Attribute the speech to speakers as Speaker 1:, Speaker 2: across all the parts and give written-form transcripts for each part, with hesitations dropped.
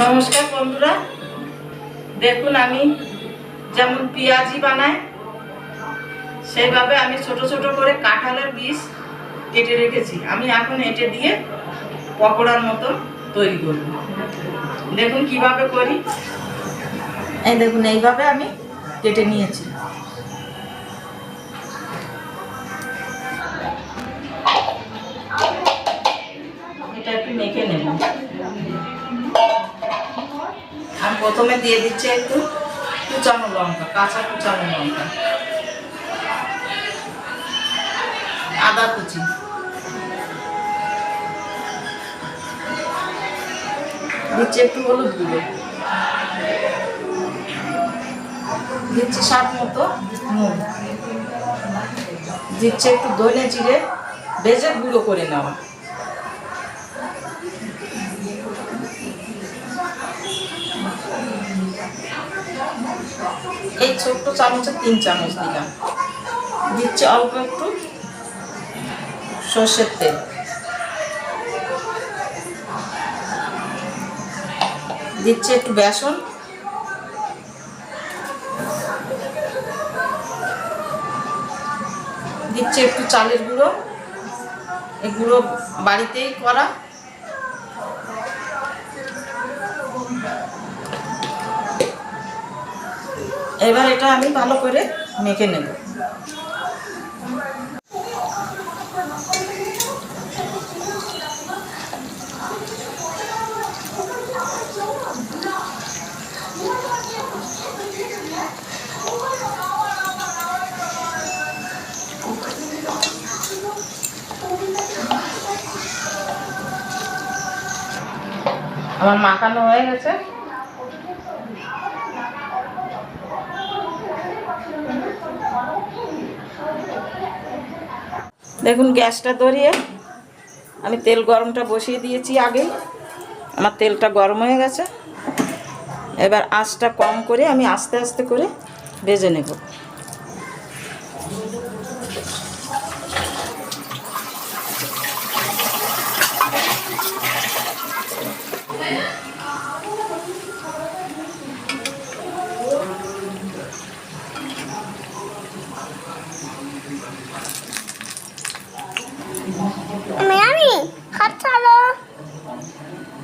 Speaker 1: নমস্কার বন্ধুরা, দেখুন আমি যেমন পেঁয়াজি বানাই সেইভাবে আমি ছোট ছোট করে কাঁঠালের বীজ কেটে রেখেছি। আমি এখন এঁটে দিয়ে পকোড়ার মতো তৈরি করব। দেখুন কিভাবে করি। এই দেখুন এইভাবে আমি কেটে নিয়েছি। এটা একটু মেখে নেব। আমি প্রথমে দিয়ে দিচ্ছি একটু কুচানো লঙ্কা, কাঁচা কুচানো লঙ্কা, আদা কুচি, দিচ্ছি একটু হলুদ গুঁড়ো, দিচ্ছি স্বাদ মতো নুন, দিচ্ছি একটু ধনে জিরে ভেজে গুঁড়ো করে নেওয়া, এই ছোট্ট চামচে 3 চামচ দিলাম। দিচ্ছি অল্প একটু সর্ষের তেল, দিচ্ছি একটু বেসন, দিচ্ছি একটু চালের গুঁড়ো, এই গুঁড়ো বাড়িতেই করা, এবার এটা আমি ভালো করে মেখে নেব। আমার মাখানো হয়ে গেছে। দেখুন গ্যাসটা ধরিয়ে আমি তেল গরমটা বসিয়ে দিয়েছি আগেই। আমার তেলটা গরম হয়ে গেছে। এবার আঁচটা কম করে আমি আস্তে আস্তে করে ভেজে নেব।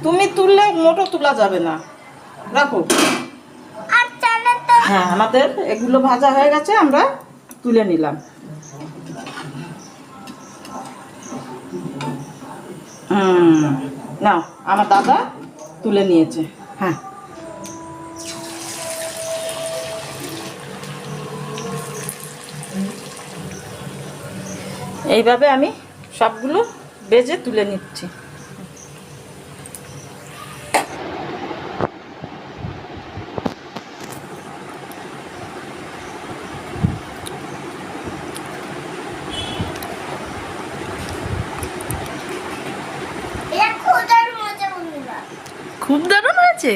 Speaker 1: তুমি তুললে মোটো তোলা যাবে না, রাখো। হ্যাঁ, আমাদের এগুলো ভাজা হয়ে গেছে, আমরা তুলে নিলাম। না, আমার দাদা তুলে নিয়েছে। হ্যাঁ, এইভাবে আমি সবগুলো ভেজে তুলে নিচ্ছি। খুব দারুণ হয়েছে।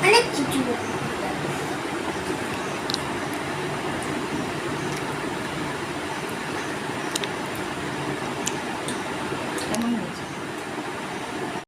Speaker 2: অনেক কিছু